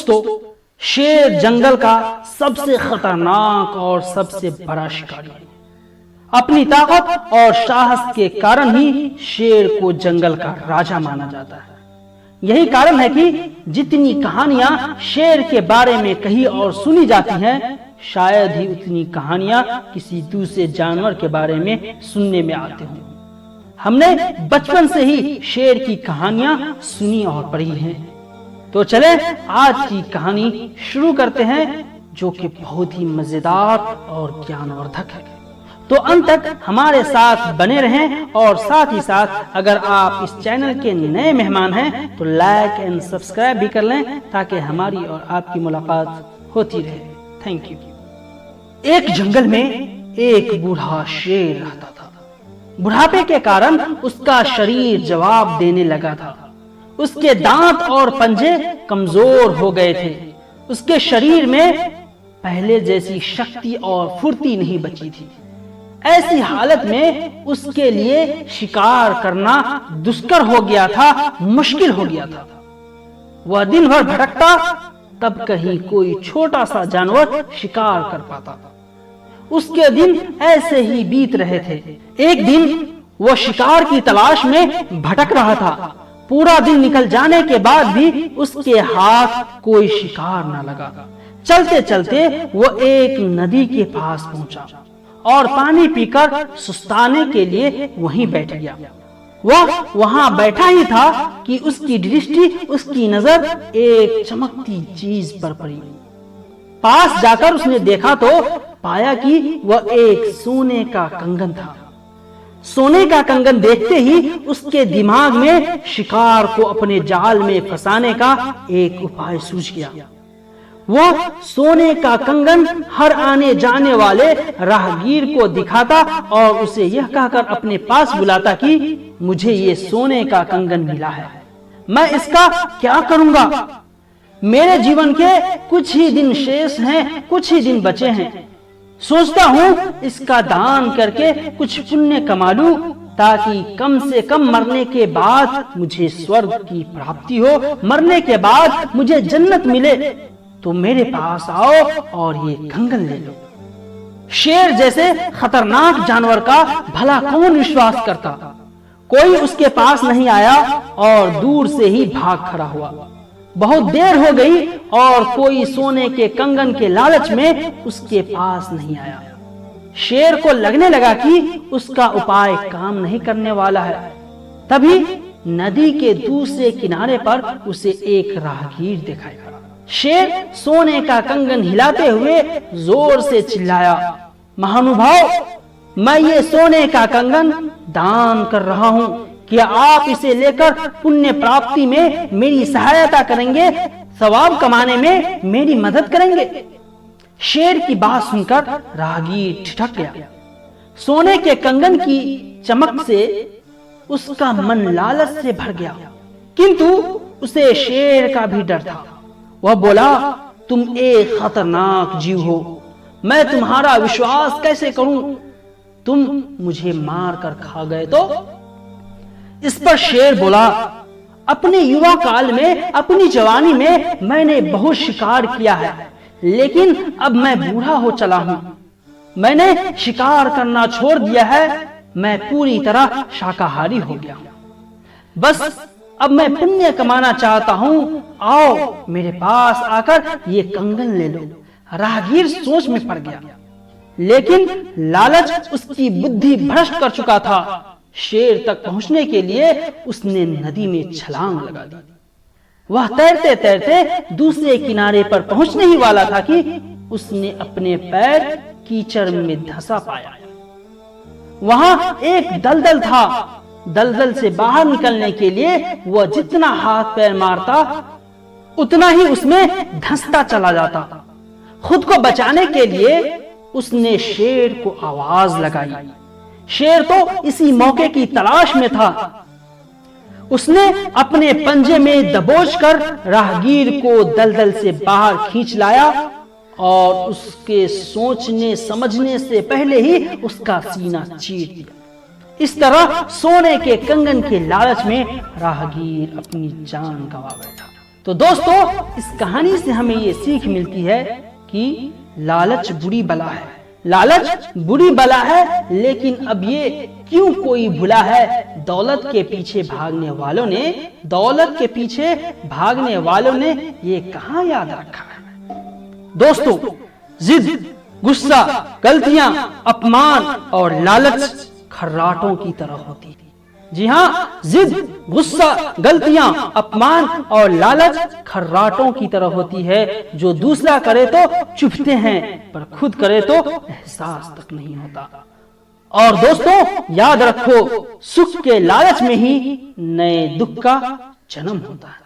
दोस्तों, शेर जंगल का सबसे खतरनाक और सबसे बड़ा शिकारी है। अपनी ताकत और साहस के कारण ही शेर को जंगल का राजा माना जाता है। यही कारण है कि जितनी कहानियां शेर के बारे में कही और सुनी जाती हैं, शायद ही उतनी कहानियां किसी दूसरे जानवर के बारे में सुनने में आते हों। हमने बचपन से ही शेर की कहानियां सुनी और पढ़ी हैं। तो चले आज की कहानी शुरू करते हैं, जो कि बहुत ही मजेदार और ज्ञानवर्धक है। तो अंत तक हमारे साथ बने रहें और साथ ही साथ अगर आप इस चैनल के नए मेहमान हैं तो लाइक एंड सब्सक्राइब भी कर लें, ताकि हमारी और आपकी मुलाकात होती रहे। Thank you. एक जंगल में एक बूढ़ा शेर रहता था। बुढ़ापे के कारण उसका शरीर जवाब देने लगा था। उसके दांत और पंजे कमजोर हो गए थे। उसके शरीर में पहले जैसी शक्ति और फुर्ती नहीं बची थी। ऐसी हालत में उसके लिए शिकार करना दुष्कर हो गया था, मुश्किल हो गया था। वह दिन भर भटकता, तब कहीं कोई छोटा सा जानवर शिकार कर पाता। उसके दिन ऐसे ही बीत रहे थे। एक दिन वह शिकार की तलाश में भटक रहा था। पूरा दिन निकल जाने के बाद भी उसके हाथ कोई शिकार न लगा। चलते चलते वो एक नदी के पास पहुंचा और पानी पीकर सुस्ताने के लिए वहीं बैठ गया। वह वहां बैठा ही था कि उसकी दृष्टि, उसकी नजर एक चमकती चीज पर पड़ी। पास जाकर उसने देखा तो पाया कि वह एक सोने का कंगन था। सोने का कंगन देखते ही उसके दिमाग में शिकार को अपने जाल में फंसाने का एक उपाय सूझ गया। वह सोने का कंगन हर आने जाने वाले राहगीर को दिखाता और उसे यह कहकर अपने पास बुलाता कि मुझे ये सोने का कंगन मिला है, मैं इसका क्या करूंगा? मेरे जीवन के कुछ ही दिन शेष हैं, कुछ ही दिन बचे हैं। सोचता हूँ इसका दान करके कुछ पुण्य कमा लूं, ताकि कम से कम मरने के बाद मुझे स्वर्ग की प्राप्ति हो, मरने के बाद मुझे जन्नत मिले। तो मेरे पास आओ और ये कंगन ले लो। शेर जैसे खतरनाक जानवर का भला कौन विश्वास करता? कोई उसके पास नहीं आया और दूर से ही भाग खड़ा हुआ। बहुत देर हो गई और कोई सोने के कंगन के लालच में उसके पास नहीं आया। शेर को लगने लगा कि उसका उपाय काम नहीं करने वाला है। तभी नदी के दूसरे किनारे पर उसे एक राहगीर दिखाई पड़ा। शेर सोने का कंगन हिलाते हुए जोर से चिल्लाया, महानुभाव, मैं ये सोने का कंगन दान कर रहा हूँ। क्या आप इसे लेकर पुण्य प्राप्ति में मेरी सहायता करेंगे? सवाब कमाने में मेरी मदद करेंगे? शेर की बात सुनकर राहगीर ठिठक गया। सोने के कंगन की चमक से उसका मन लालच से भर गया, किंतु उसे शेर का भी डर था। वह बोला, तुम एक खतरनाक जीव हो, मैं तुम्हारा विश्वास कैसे करूं? तुम मुझे मार कर खा गए तो? इस पर शेर बोला, अपने युवा काल में, अपनी जवानी में मैंने बहुत शिकार किया है, लेकिन अब मैं बूढ़ा हो चला हूं। मैंने शिकार करना छोड़ दिया है। मैं पूरी तरह शाकाहारी हो गया। बस अब मैं पुण्य कमाना चाहता हूं। आओ मेरे पास आकर ये कंगन ले लो। राहगीर सोच में पड़ गया, लेकिन लालच उसकी बुद्धि भ्रष्ट कर चुका था। शेर तक पहुंचने के लिए उसने नदी में छलांग लगा दी। वह तैरते तैरते दूसरे किनारे पर पहुंचने ही वाला था कि उसने अपने पैर कीचड़ में धंसा पाया। वहां एक दलदल था। दलदल से बाहर निकलने के लिए वह जितना हाथ पैर मारता, उतना ही उसमें धंसता चला जाता। खुद को बचाने के लिए उसने शेर को आवाज लगाई। शेर तो इसी मौके की तलाश में था। उसने अपने पंजे में दबोचकर राहगीर को दलदल से बाहर खींच लाया और उसके सोचने समझने से पहले ही उसका सीना चीर दिया। इस तरह सोने के कंगन के लालच में राहगीर अपनी जान गंवा बैठा। तो दोस्तों, इस कहानी से हमें ये सीख मिलती है कि लालच बुरी बला है। लालच बुरी बला है, लेकिन अब ये क्यों कोई भुला है? दौलत के पीछे भागने वालों ने, दौलत के पीछे भागने वालों ने ये कहां याद रखा है? दोस्तों, जिद, गुस्सा, गलतियां, अपमान और लालच खर्राटों की तरह होती है। जी हाँ, जिद, गुस्सा, गलतियां, अपमान और लालच खर्राटों की तरह होती है, जो दूसरा करे तो चुभते हैं, पर खुद करे तो एहसास तक नहीं होता। और दोस्तों, याद रखो, सुख के लालच में ही नए दुख का जन्म होता है।